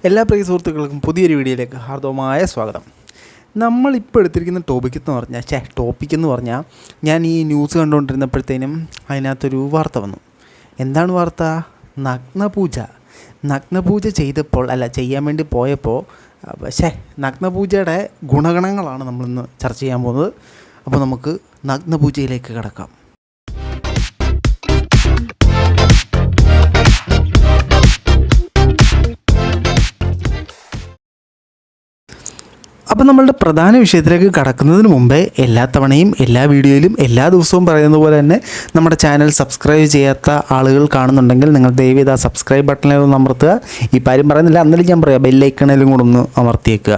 എല്ലാ പ്രിയ സുഹൃത്തുക്കൾക്കും പുതിയൊരു വീഡിയോയിലേക്ക് ഹാർദവമായ സ്വാഗതം. നമ്മളിപ്പോൾ എടുത്തിരിക്കുന്ന ടോപ്പിക് എന്ന് പറഞ്ഞാൽ ഞാൻ ഈ ന്യൂസ് കണ്ടുകൊണ്ടിരുന്നപ്പോഴത്തേനും അതിനകത്തൊരു വാർത്ത വന്നു. എന്താണ് വാർത്ത? നഗ്നപൂജ ചെയ്യാൻ വേണ്ടി പോയപ്പോൾ നഗ്നപൂജയുടെ ഗുണഗണങ്ങളാണ് നമ്മളിന്ന് ചർച്ച ചെയ്യാൻ പോകുന്നത്. അപ്പോൾ നമുക്ക് നഗ്നപൂജയിലേക്ക് കടക്കാം. അപ്പോൾ നമ്മളുടെ പ്രധാന വിഷയത്തിലേക്ക് കടക്കുന്നതിന് മുമ്പേ എല്ലാ തവണയും എല്ലാ വീഡിയോയിലും എല്ലാ ദിവസവും പറയുന്ന പോലെ തന്നെ നമ്മുടെ ചാനൽ സബ്സ്ക്രൈബ് ചെയ്യാത്ത ആളുകൾ കാണുന്നുണ്ടെങ്കിൽ നിങ്ങൾ ദയവ് ചെയ്ത് ആ സബ്സ്ക്രൈബ് ബട്ടണിൽ ഒന്ന് അമർത്തുക. ഈ കാര്യം പറയുന്നില്ല, എന്നാലും ഞാൻ പറയാം, ബെല്ലൈക്കണിലും കൂടെ ഒന്ന് അമർത്തിയേക്കുക.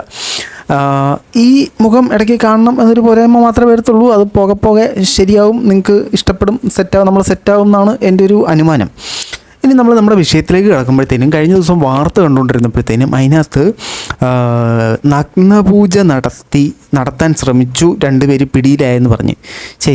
ഈ മുഖം ഇടയ്ക്ക് കാണണം എന്നൊരു പോരായ്മ മാത്രമേ വരത്തുള്ളൂ. അത് പോകെ ശരിയാവും, നിങ്ങൾക്ക് ഇഷ്ടപ്പെടും, നമ്മൾ സെറ്റാവും എന്നാണ് എൻ്റെ ഒരു അനുമാനം. ഇനി നമ്മൾ നമ്മുടെ വിഷയത്തിലേക്ക് കിടക്കുമ്പോഴത്തേനും കഴിഞ്ഞ ദിവസം വാർത്ത കണ്ടുകൊണ്ടിരുന്നപ്പോഴത്തേനും അതിനകത്ത് നഗ്നപൂജ നടത്താൻ ശ്രമിച്ചു, 2 പേര് പിടിയിലായെന്ന് പറഞ്ഞ്.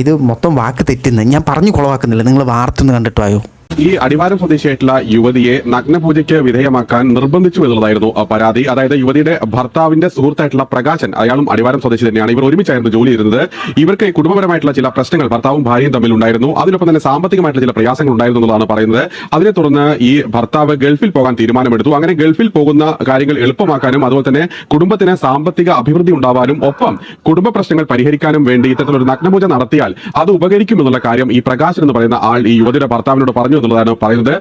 ഇത് മൊത്തം വാക്ക് തെറ്റുന്നത് ഞാൻ പറഞ്ഞു കുളവാക്കുന്നില്ല. നിങ്ങൾ വാർത്ത ഒന്ന് കണ്ടിട്ട് വായോ. ഈ അടിവാരം സ്വദേശിയായിട്ടുള്ള യുവതിയെ നഗ്നപൂജയ്ക്ക് വിധേയമാക്കാൻ നിർബന്ധിച്ചു എന്നുള്ളതായിരുന്നു പരാതി. അതായത് യുവതിയുടെ ഭർത്താവിന്റെ സുഹൃത്തായിട്ടുള്ള പ്രകാശൻ, അയാളും അടിവാരം സ്വദേശി തന്നെയാണ്. ഇവർ ഒരുമിച്ചായിരുന്നു ജോലി ചെയ്തിരുന്നത്. ഇവർക്ക് കുടുംബപരമായിട്ടുള്ള ചില പ്രശ്നങ്ങൾ ഭർത്താവും ഭാര്യയും തമ്മിൽ ഉണ്ടായിരുന്നു. അതിനൊപ്പം തന്നെ സാമ്പത്തികമായിട്ടുള്ള ചില പ്രയാസങ്ങൾ ഉണ്ടായിരുന്നു എന്നുള്ളതാണ് പറയുന്നത്. അതിനെ തുടർന്ന് ഈ ഭർത്താവ് ഗൾഫിൽ പോകാൻ തീരുമാനമെടുത്തു. അങ്ങനെ ഗൾഫിൽ പോകുന്ന കാര്യങ്ങൾ എളുപ്പമാക്കാനും അതുപോലെ തന്നെ കുടുംബത്തിന് സാമ്പത്തിക അഭിവൃദ്ധി ഉണ്ടാവാനും ഒപ്പം കുടുംബ പ്രശ്നങ്ങൾ പരിഹരിക്കാനും വേണ്ടി ഇത്തരത്തിലൊരു നഗ്നപൂജ നടത്തിയാൽ അത് ഉപകരിക്കും എന്നുള്ള കാര്യം ഈ പ്രകാശൻ എന്ന് പറയുന്ന ആൾ ഈ യുവതിയുടെ ഭർത്താവിനോട് പറഞ്ഞു എന്നുള്ളതാണ് പറയുന്നത്.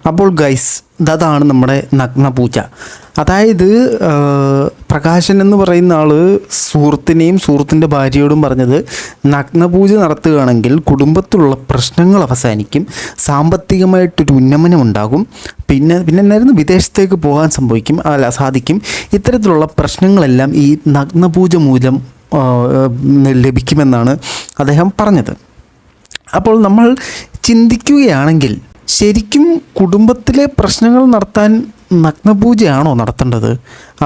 അപ്പോൾ ഗൈസ്, അതാണ് നമ്മുടെ നഗ്നപൂജ. അതായത് പ്രകാശൻ എന്ന് പറയുന്ന ആൾ സുഹൃത്തിൻ്റെ ഭാര്യയോടും പറഞ്ഞത്, നഗ്നപൂജ നടത്തുകയാണെങ്കിൽ കുടുംബത്തിലുള്ള പ്രശ്നങ്ങൾ അവസാനിക്കും, സാമ്പത്തികമായിട്ടൊരു ഉന്നമനം ഉണ്ടാകും, പിന്നെ എന്നായിരുന്നു, വിദേശത്തേക്ക് പോകാൻ സാധിക്കും. ഇത്തരത്തിലുള്ള പ്രശ്നങ്ങളെല്ലാം ഈ നഗ്നപൂജ മൂലം ലഭിക്കുമെന്നാണ് അദ്ദേഹം പറഞ്ഞത്. അപ്പോൾ നമ്മൾ ചിന്തിക്കുകയാണെങ്കിൽ ശരിക്കും കുടുംബത്തിലെ പ്രശ്നങ്ങൾ നടത്താൻ നഗ്നപൂജയാണോ നടത്തേണ്ടത്?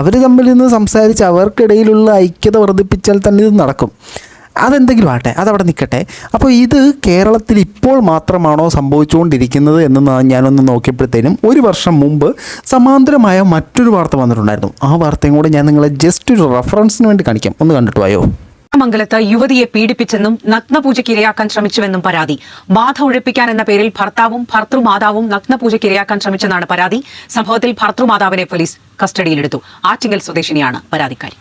അവർ തമ്മിൽ നിന്ന് സംസാരിച്ച് അവർക്കിടയിലുള്ള ഐക്യത വർദ്ധിപ്പിച്ചാൽ തന്നെ ഇത് നടക്കും. അതെന്തെങ്കിലും ആട്ടെ, അതവിടെ നിൽക്കട്ടെ. അപ്പോൾ ഇത് കേരളത്തിൽ ഇപ്പോൾ മാത്രമാണോ സംഭവിച്ചുകൊണ്ടിരിക്കുന്നത് എന്ന് ഞാനൊന്ന് നോക്കിയപ്പോഴത്തേനും 1 വർഷം മുമ്പ് സമാന്തരമായ മറ്റൊരു വാർത്ത വന്നിട്ടുണ്ടായിരുന്നു. ആ വാർത്തയും കൂടെ ഞാൻ നിങ്ങളെ ജസ്റ്റ് ഒരു റെഫറൻസിന് വേണ്ടി കാണിക്കാം. ഒന്ന് കണ്ടിട്ട് പോയോ. മംഗലത്ത് യുവതിയെ പീഡിപ്പിച്ചെന്നും നഗ്നപൂജയ്ക്ക് ഇരയാക്കാൻ ശ്രമിച്ചുവെന്നും പരാതി. ബാധ ഒഴിപ്പിക്കാൻ എന്ന പേരിൽ ഭർത്താവും ഭർത്തൃമാതാവും നഗ്നപൂജയ്ക്ക് ഇരയാക്കാൻ ശ്രമിച്ചെന്നാണ് പരാതി. സംഭവത്തിൽ ഭർത്തൃമാതാവിനെ പോലീസ് കസ്റ്റഡിയിലെടുത്തു. ആറ്റിങ്ങൽ സ്വദേശിനിയാണ് പരാതിക്കാരി.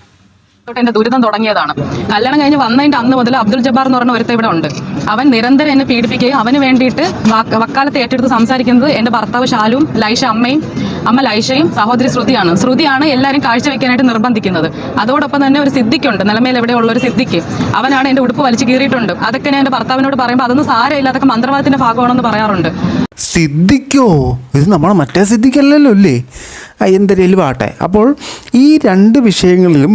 എന്റെ ദുരിതം തുടങ്ങിയതാണ്. കല്യാണം കഴിഞ്ഞ് വന്നതിന്റെ അന്ന് മുതൽ അബ്ദുൾ ജബ്ബാർ എന്ന് പറഞ്ഞ ഒരുത്ത ഇവിടെ ഉണ്ട്. അവൻ നിരന്തരം എന്നെ പീഡിപ്പിക്കുകയും അവന് വേണ്ടിയിട്ട് വക്കാലത്ത് ഏറ്റെടുത്ത് സംസാരിക്കുന്നത് എന്റെ ഭർത്താവ് ഷാലും, അമ്മ ലൈഷയും സഹോദരി ശ്രുതിയാണ് എല്ലാവരും കാഴ്ചവെക്കാനായിട്ട് നിർബന്ധിക്കുന്നത്. അതോടൊപ്പം തന്നെ ഒരു സിദ്ദിഖുണ്ട്, നിലമേൽ എവിടെയുള്ള ഒരു സിദ്ദിഖ്, അവനാണ് എന്റെ ഉടുപ്പ് വലിച്ചു കീറിയിട്ടുണ്ട്. അതൊക്കെ ഞാൻ എന്റെ ഭർത്താവിനോട് പറയുമ്പോൾ അതൊന്നും സാരമില്ല, അതൊക്കെ മന്ത്രവാദത്തിന്റെ ഭാഗമാണെന്ന് പറയാറുണ്ട്. സിദ്ദിഖോ? ഇത് നമ്മളെ മറ്റേ സിദ്ദിഖല്ലല്ലോ അല്ലേ? എന്തെങ്കിലും ആട്ടെ. അപ്പോൾ ഈ 2 വിഷയങ്ങളിലും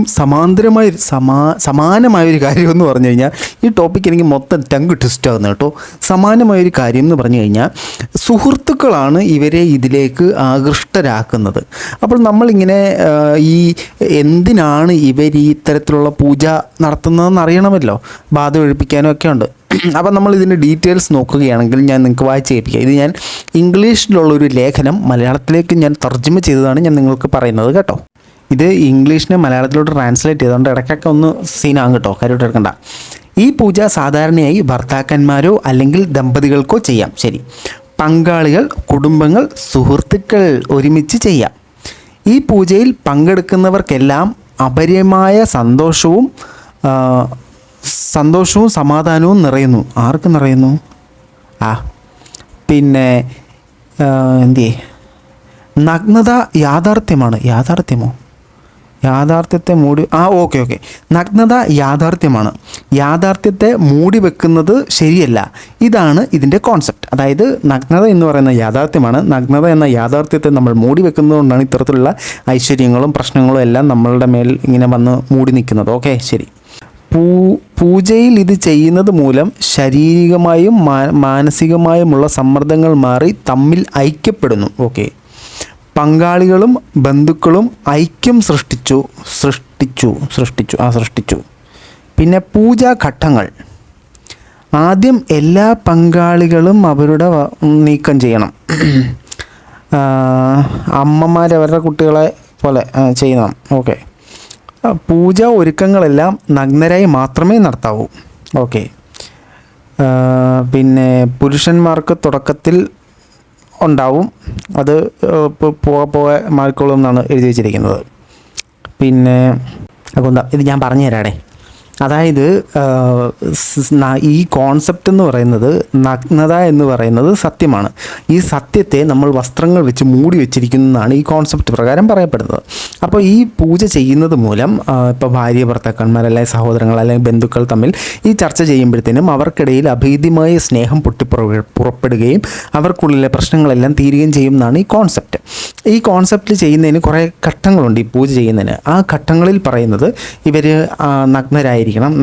സമാനമായൊരു കാര്യം എന്ന് പറഞ്ഞു കഴിഞ്ഞാൽ, ഈ ടോപ്പിക്ക് എനിക്ക് മൊത്തം ടങ് ട്വിസ്റ്റ് ആകുന്നത് കേട്ടോ. സമാനമായൊരു കാര്യം എന്ന് പറഞ്ഞു കഴിഞ്ഞാൽ, സുഹൃത്തുക്കളാണ് ഇവരെ ഇതിലേക്ക് ആകൃഷ്ടരാക്കുന്നത്. അപ്പോൾ നമ്മളിങ്ങനെ ഈ എന്തിനാണ് ഇവർ ഈ ഇത്തരത്തിലുള്ള പൂജ നടത്തുന്നതെന്ന് അറിയണമല്ലോ. ബാധ ഒഴിപ്പിക്കാനും ഒക്കെ ഉണ്ട്. അപ്പം നമ്മൾ ഇതിൻ്റെ ഡീറ്റെയിൽസ് നോക്കുകയാണെങ്കിൽ ഞാൻ നിങ്ങൾക്ക് വായിച്ച് കേൾപ്പിക്കാം. ഇത് ഞാൻ ഇംഗ്ലീഷിലുള്ളൊരു ലേഖനം മലയാളത്തിലേക്ക് ഞാൻ തർജ്ജമ ചെയ്തതാണ് ഞാൻ നിങ്ങൾക്ക് പറയുന്നത് കേട്ടോ. ഇത് ഇംഗ്ലീഷിനെ മലയാളത്തിലോട്ട് ട്രാൻസ്ലേറ്റ് ചെയ്തുകൊണ്ട് ഇടയ്ക്കൊക്കെ ഒന്ന് സീനാകും കേട്ടോ, കാര്യമായിട്ട് എടുക്കണ്ട. ഈ പൂജ സാധാരണയായി ഭർത്താക്കന്മാരോ അല്ലെങ്കിൽ ദമ്പതികൾക്കോ ചെയ്യാം. ശരി. പങ്കാളികൾ, കുടുംബങ്ങൾ, സുഹൃത്തുക്കൾ ഒരുമിച്ച് ചെയ്യാം. ഈ പൂജയിൽ പങ്കെടുക്കുന്നവർക്കെല്ലാം അപര്യമായ സന്തോഷവും സമാധാനവും നിറയുന്നു. ആർക്ക് നിറയുന്നു? പിന്നെ നഗ്നത യാഥാർത്ഥ്യത്തെ മൂടി ഓക്കെ നഗ്നത യാഥാർത്ഥ്യമാണ്. യാഥാർത്ഥ്യത്തെ മൂടി വെക്കുന്നത് ശരിയല്ല. ഇതാണ് ഇതിൻ്റെ കോൺസെപ്റ്റ്. അതായത് നഗ്നത എന്ന് പറയുന്ന യാഥാർത്ഥ്യമാണ്. നഗ്നത എന്ന യാഥാർത്ഥ്യത്തെ നമ്മൾ മൂടി വെക്കുന്നതുകൊണ്ടാണ് ഇത്തരത്തിലുള്ള ഐശ്വര്യങ്ങളും പ്രശ്നങ്ങളും എല്ലാം നമ്മളുടെ മേൽ ഇങ്ങനെ വന്ന് മൂടി നിൽക്കുന്നത്. ഓക്കെ, ശരി. പൂജയിൽ ഇത് ചെയ്യുന്നത് മൂലം ശാരീരികമായും മാനസികമായുമുള്ള സമ്മർദ്ദങ്ങൾ മാറി തമ്മിൽ ഐക്യപ്പെടുന്നു. ഓക്കെ. പങ്കാളികളും ബന്ധുക്കളും ഐക്യം സൃഷ്ടിച്ചു. പിന്നെ പൂജാഘട്ടങ്ങൾ. ആദ്യം എല്ലാ പങ്കാളികളും അവരുടെ നീക്കം ചെയ്യണം. അമ്മമാർ അവരുടെ കുട്ടികളെ പോലെ ചെയ്യുന്നതാണ്. ഓക്കെ. പൂജാ ഒരുക്കങ്ങളെല്ലാം നഗ്നരായി മാത്രമേ നടത്താവൂ. ഓക്കെ. പിന്നെ പുരുഷന്മാർക്ക് തുടക്കത്തിൽ ഉണ്ടാവും, അത് പോകെ മാറിക്കോളും എന്നാണ് എഴുതി വച്ചിരിക്കുന്നത്. പിന്നെ ഇത് ഞാൻ പറഞ്ഞു തരാടെ. അതായത് ഈ കോൺസെപ്റ്റ് എന്ന് പറയുന്നത്, നഗ്നത എന്ന് പറയുന്നത് സത്യമാണ്. ഈ സത്യത്തെ നമ്മൾ വസ്ത്രങ്ങൾ വെച്ച് മൂടി വെച്ചിരിക്കുന്നതാണ് ഈ കോൺസെപ്റ്റ് പ്രകാരം പറയപ്പെടുന്നത്. അപ്പോൾ ഈ പൂജ ചെയ്യുന്നത് മൂലം ഇപ്പോൾ ഭാര്യ ഭർത്താക്കന്മാർ അല്ലെങ്കിൽ സഹോദരങ്ങൾ അല്ലെങ്കിൽ ബന്ധുക്കൾ തമ്മിൽ ഈ ചർച്ച ചെയ്യുമ്പോഴത്തേനും അവർക്കിടയിൽ അഭേദ്യമായ സ്നേഹം പുറപ്പെടുകയും അവർക്കുള്ളിലെ പ്രശ്നങ്ങളെല്ലാം തീരുകയും ചെയ്യും എന്നാണ് ഈ കോൺസെപ്റ്റ്. ഈ കോൺസെപ്റ്റ് ചെയ്യുന്നതിന് കുറേ ഘട്ടങ്ങളുണ്ട്. ഈ പൂജ ചെയ്യുന്നതിന് ആ ഘട്ടങ്ങളിൽ പറയുന്നത് ഇവർ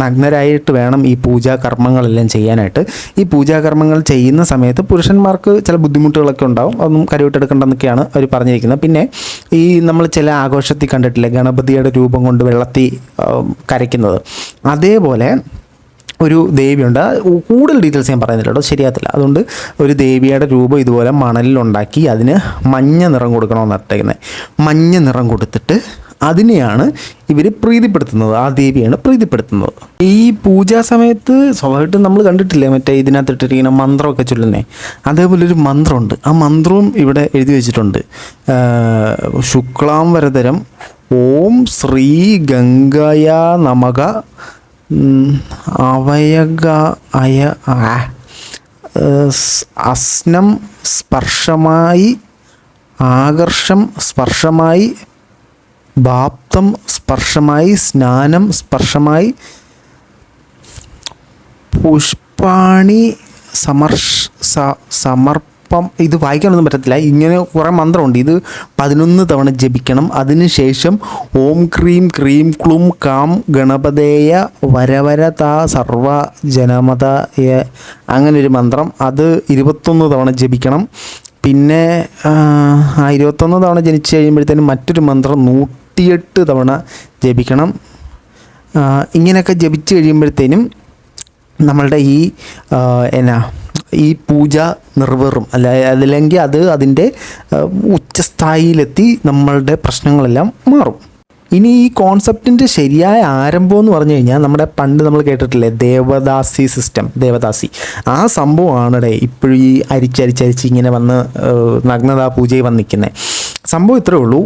നഗ്നരായിട്ട് വേണം ഈ പൂജാകർമ്മങ്ങളെല്ലാം ചെയ്യാനായിട്ട്. ഈ പൂജാകർമ്മങ്ങൾ ചെയ്യുന്ന സമയത്ത് പുരുഷന്മാർക്ക് ചില ബുദ്ധിമുട്ടുകളൊക്കെ ഉണ്ടാവും, അതൊന്നും കരുവിട്ടെടുക്കേണ്ടെന്നൊക്കെയാണ് അവർ പറഞ്ഞിരിക്കുന്നത്. പിന്നെ ഈ നമ്മൾ ചില ആഘോഷത്തിൽ കണ്ടിട്ടില്ലേ ഗണപതിയുടെ രൂപം കൊണ്ട് വെള്ളത്തിൽ കരയ്ക്കുന്നത്, അതേപോലെ ഒരു ദേവിയുണ്ട്. കൂടുതൽ ഡീറ്റെയിൽസ് ഞാൻ പറയുന്നില്ല കേട്ടോ, ശരിയാകത്തില്ല. അതുകൊണ്ട് ഒരു ദേവിയുടെ രൂപം ഇതുപോലെ മണലിലുണ്ടാക്കി അതിന് മഞ്ഞ നിറം കൊടുക്കണമെന്ന് ഇട്ടേക്കുന്നത്. മഞ്ഞ നിറം കൊടുത്തിട്ട് അതിനെയാണ് ഇവർ പ്രീതിപ്പെടുത്തുന്നത്, ആ ദേവിയാണ് പ്രീതിപ്പെടുത്തുന്നത്. ഈ പൂജാ സമയത്ത് സ്വാഭാവികമായിട്ടും നമ്മൾ കണ്ടിട്ടില്ലേ മറ്റേ ഇതിനകത്തിട്ടിരിക്കുന്ന മന്ത്രമൊക്കെ ചൊല്ലുന്നേ, അതേപോലെ ഒരു മന്ത്രമുണ്ട്. ആ മന്ത്രവും ഇവിടെ എഴുതി വെച്ചിട്ടുണ്ട്. ശുക്ലാം വരദരം ഓം ശ്രീ ഗംഗയ നമക അസ്നം സ്പർശമായി ആകർഷം സ്പർശമായി ബാപ്തം സ്പർശമായി സ്നാനം സ്പർശമായി പുഷ്പാണി സമർപ്പം. ഇത് വായിക്കാനൊന്നും പറ്റത്തില്ല, ഇങ്ങനെ കുറേ മന്ത്രമുണ്ട്. ഇത് 11 തവണ ജപിക്കണം. അതിനുശേഷം ഓം ക്രീം ക്രീം ക്ലൂം കാം ഗണപതേയ വരവരത സർവ ജനമതയ അങ്ങനൊരു മന്ത്രം, അത് 21 തവണ ജപിക്കണം. പിന്നെ 21 തവണ ജനിച്ച് കഴിയുമ്പോഴത്തേനും മറ്റൊരു മന്ത്രം 108 തവണ ജപിക്കണം. ഇങ്ങനെയൊക്കെ ജപിച്ച് കഴിയുമ്പോഴത്തേനും നമ്മളുടെ ഈ പൂജ നിറവേറും. അല്ലെങ്കിൽ അത് അതിൻ്റെ ഉച്ചസ്ഥായിയിലെത്തി നമ്മളുടെ പ്രശ്നങ്ങളെല്ലാം മാറും. ഇനി ഈ കോൺസെപ്റ്റിൻ്റെ ശരിയായ ആരംഭം എന്ന് പറഞ്ഞു കഴിഞ്ഞാൽ നമ്മുടെ പണ്ട് നമ്മൾ കേട്ടിട്ടില്ലേ ദേവദാസി സിസ്റ്റം, ദേവദാസി, ആ സംഭവമാണ് ഇപ്പോഴും ഈ അരിച്ചരിച്ചരിച്ച് ഇങ്ങനെ വന്ന് നഗ്നതാ പൂജയിൽ വന്ന് നിൽക്കുന്നത്. സംഭവം ഇത്രയേ ഉള്ളൂ.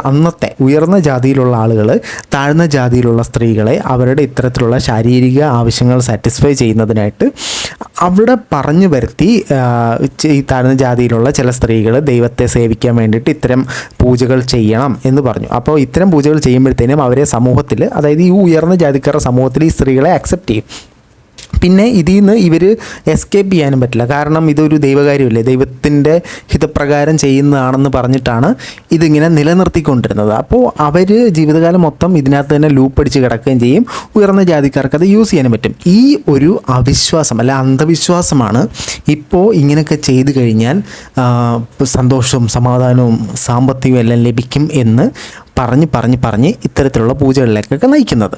അന്നത്തെ ഉയർന്ന ജാതിയിലുള്ള ആളുകൾ താഴ്ന്ന ജാതിയിലുള്ള സ്ത്രീകളെ അവരുടെ ഇത്തരത്തിലുള്ള ശാരീരിക ആവശ്യങ്ങൾ സാറ്റിസ്ഫൈ ചെയ്യുന്നതിനായിട്ട് അവിടെ പറഞ്ഞു വരുത്തി ഈ താഴ്ന്ന ജാതിയിലുള്ള ചില സ്ത്രീകൾ ദൈവത്തെ സേവിക്കാൻ വേണ്ടിയിട്ട് ഇത്തരം പൂജകൾ ചെയ്യണം എന്ന് പറഞ്ഞു. അപ്പോൾ ഇത്തരം പൂജകൾ ചെയ്യുമ്പോഴത്തേനും അവരെ സമൂഹത്തിൽ, അതായത് ഈ ഉയർന്ന ജാതിക്കാരുടെ സമൂഹത്തിൽ ഈ സ്ത്രീകളെ അക്സെപ്റ്റ് ചെയ്യും. പിന്നെ ഇതിൽ നിന്ന് ഇവർ എസ്കേപ്പ് ചെയ്യാനും പറ്റില്ല, കാരണം ഇതൊരു ദൈവകാര്യമല്ലേ, ദൈവത്തിൻ്റെ ഹിതപ്രകാരം ചെയ്യുന്നതാണെന്ന് പറഞ്ഞിട്ടാണ് ഇതിങ്ങനെ നിലനിർത്തിക്കൊണ്ടിരുന്നത്. അപ്പോൾ അവർ ജീവിതകാലം മൊത്തം ഇതിനകത്ത് തന്നെ ലൂപ്പടിച്ച് കിടക്കുകയും ചെയ്യും. ഉയർന്ന ജാതിക്കാർക്ക് അത് യൂസ് ചെയ്യാനും പറ്റും. ഈ ഒരു അവിശ്വാസം അല്ല അന്ധവിശ്വാസമാണ് ഇപ്പോൾ ഇങ്ങനെയൊക്കെ ചെയ്തു കഴിഞ്ഞാൽ സന്തോഷവും സമാധാനവും സാമ്പത്തികവും എല്ലാം ലഭിക്കും എന്ന് പറഞ്ഞ് ഇത്തരത്തിലുള്ള പൂജകളിലേക്കൊക്കെ നയിക്കുന്നത്.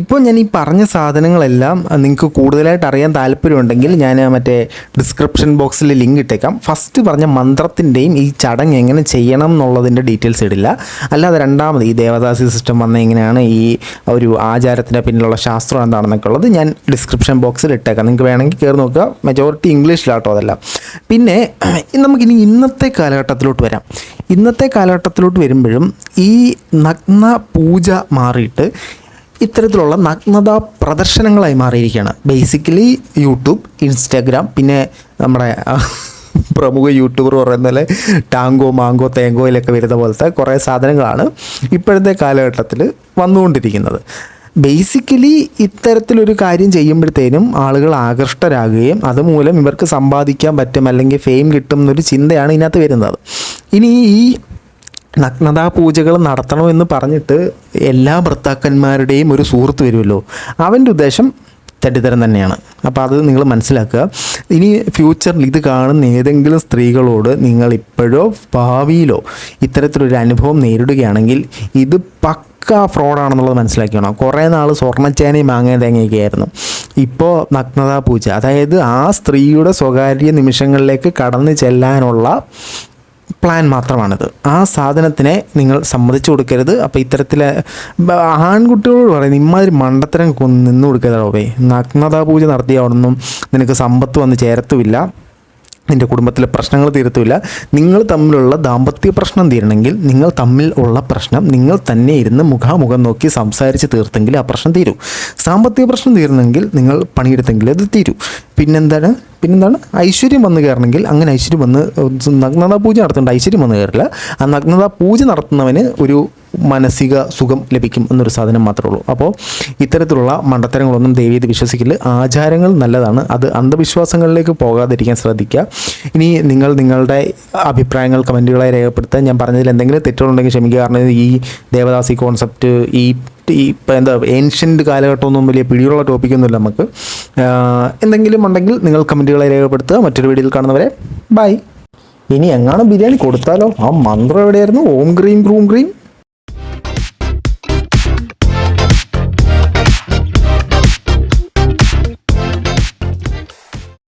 ഇപ്പോൾ ഞാൻ ഈ പറഞ്ഞ സാധനങ്ങളെല്ലാം നിങ്ങൾക്ക് കൂടുതലായിട്ട് അറിയാൻ താല്പര്യമുണ്ടെങ്കിൽ ഞാൻ മറ്റേ ഡിസ്ക്രിപ്ഷൻ ബോക്സിൽ ലിങ്ക് ഇട്ടേക്കാം. ഫസ്റ്റ് പറഞ്ഞ മന്ത്രത്തിൻ്റെയും ഈ ചടങ്ങ് എങ്ങനെ ചെയ്യണം എന്നുള്ളതിൻ്റെ ഡീറ്റെയിൽസ് ഇടില്ല. അല്ലാതെ രണ്ടാമത് ഈ ദേവദാസി സിസ്റ്റം വന്ന എങ്ങനെയാണ്, ഈ ഒരു ആചാരത്തിൻ്റെ പിന്നിലുള്ള ശാസ്ത്രം എന്താണെന്നൊക്കെ ഉള്ളത് ഞാൻ ഡിസ്ക്രിപ്ഷൻ ബോക്സിൽ ഇട്ടേക്കാം. നിങ്ങൾക്ക് വേണമെങ്കിൽ കയറി നോക്കുക. മെജോറിറ്റി ഇംഗ്ലീഷിലാട്ടോ അതെല്ലാം. പിന്നെ നമുക്കിനി ഇന്നത്തെ കാലഘട്ടത്തിലോട്ട് വരാം. ഇന്നത്തെ കാലഘട്ടത്തിലോട്ട് വരുമ്പോഴും ഈ നഗ്ന പൂജ മാറിയിട്ട് ഇത്തരത്തിലുള്ള നഗ്നതാ പ്രദർശനങ്ങളായി മാറിയിരിക്കുകയാണ്. ബേസിക്കലി യൂട്യൂബ്, ഇൻസ്റ്റാഗ്രാം, പിന്നെ നമ്മുടെ പ്രമുഖ യൂട്യൂബർ പറയുന്ന പോലെ ടാങ്കോ മാങ്കോ തേങ്കോയിലൊക്കെ വരുന്ന പോലത്തെ കുറേ സാധനങ്ങളാണ് ഇപ്പോഴത്തെ കാലഘട്ടത്തിൽ വന്നുകൊണ്ടിരിക്കുന്നത്. ബേസിക്കലി ഇത്തരത്തിലൊരു കാര്യം ചെയ്യുമ്പോഴത്തേനും ആളുകൾ ആകൃഷ്ടരാകുകയും അതുമൂലം ഇവർക്ക് സമ്പാദിക്കാൻ പറ്റും അല്ലെങ്കിൽ ഫെയിം കിട്ടും എന്നൊരു ചിന്തയാണ് ഇതിനകത്ത് വരുന്നത്. ഇനി ഈ നഗ്നതാ പൂജകൾ നടത്തണമെന്ന് പറഞ്ഞിട്ട് എല്ലാ ഭർത്താക്കന്മാരുടെയും ഒരു സുഹൃത്ത് വരുമല്ലോ, അവൻ്റെ ഉദ്ദേശം തെറ്റിത്തരം തന്നെയാണ്. അപ്പോൾ അത് നിങ്ങൾ മനസ്സിലാക്കുക. ഇനി ഫ്യൂച്ചറിൽ ഇത് കാണുന്ന ഏതെങ്കിലും സ്ത്രീകളോട് നിങ്ങൾ ഇപ്പോഴോ ഭാവിയിലോ ഇത്തരത്തിലൊരു അനുഭവം നേരിടുകയാണെങ്കിൽ ഇത് പക്ക ഫ്രോഡാണെന്നുള്ളത് മനസ്സിലാക്കണം. കുറേ നാൾ സ്വർണ്ണച്ചേനയും മാങ്ങ തേങ്ങയൊക്കെ ആയിരുന്നു. ഇപ്പോൾ നഗ്നതാ പൂജ, അതായത് ആ സ്ത്രീയുടെ സ്വകാര്യ നിമിഷങ്ങളിലേക്ക് കടന്നു ചെല്ലാനുള്ള പ്ലാൻ മാത്രമാണിത്. ആ സാധനത്തിനെ നിങ്ങൾ സമ്മതിച്ചു കൊടുക്കരുത്. അപ്പോൾ ഇത്തരത്തിലെ ആൺകുട്ടികളോട് പറയുന്നത് ഇമാതിരി മണ്ടത്തരം നിന്ന് കൊടുക്കരുതേ. നഗ്നതാ പൂജ നടത്തിയ അവിടൊന്നും നിനക്ക് സമ്പത്ത് വന്ന് ചേരത്തുമില്ല, നിൻ്റെ കുടുംബത്തിലെ പ്രശ്നങ്ങൾ തീരത്തുമില്ല. നിങ്ങൾ തമ്മിലുള്ള ദാമ്പത്യ പ്രശ്നം തീരണമെങ്കിൽ നിങ്ങൾ തമ്മിൽ ഉള്ള പ്രശ്നം നിങ്ങൾ തന്നെ ഇരുന്ന് മുഖാമുഖം നോക്കി സംസാരിച്ച് തീർത്തെങ്കിൽ ആ പ്രശ്നം തീരൂ. സാമ്പത്തിക പ്രശ്നം തീർന്നെങ്കിൽ നിങ്ങൾ പണിയെടുത്തെങ്കിൽ അത് തീരൂ. പിന്നെന്താണ് ഐശ്വര്യം വന്ന് കയറണമെങ്കിൽ അങ്ങനെ ഐശ്വര്യം വന്ന് നഗ്നതാ പൂജ നടത്തേണ്ട ഐശ്വര്യം വന്ന് കയറില്ല. ആ നഗ്നതാ പൂജ നടത്തുന്നവന് ഒരു മാനസിക സുഖം ലഭിക്കും എന്നൊരു സാധനം മാത്രമേ ഉള്ളൂ. അപ്പോൾ ഇത്തരത്തിലുള്ള മണ്ടത്തരങ്ങളൊന്നും ദയവേത് വിശ്വസിക്കില്ല. ആചാരങ്ങൾ നല്ലതാണ്, അത് അന്ധവിശ്വാസങ്ങളിലേക്ക് പോകാതിരിക്കാൻ ശ്രദ്ധിക്കുക. ഇനി നിങ്ങൾ നിങ്ങളുടെ അഭിപ്രായങ്ങൾ കമൻറ്റുകളായി രേഖപ്പെടുത്തുക. ഞാൻ പറഞ്ഞതിൽ എന്തെങ്കിലും തെറ്റുകളുണ്ടെങ്കിൽ ക്ഷമിക്കുക. കാരണം ഈ ദേവദാസി കോൺസെപ്റ്റ് ഈ ഇപ്പം ഏൻഷ്യൻ്റ് കാലഘട്ടമൊന്നും വലിയ പിടിയുള്ള ടോപ്പിക്കൊന്നുമില്ല നമുക്ക്. എന്തെങ്കിലും ഉണ്ടെങ്കിൽ നിങ്ങൾ കമൻറ്റുകളെ രേഖപ്പെടുത്തുക. മറ്റൊരു വീഡിയോയിൽ കാണുന്നവരെ ബൈ. ഇനി എങ്ങാനും ബിരിയാണി കൊടുത്താലോ? ആ മന്ത്രം എവിടെയായിരുന്നു? ഓം ക്രീം ക്രൂം ക്രീം.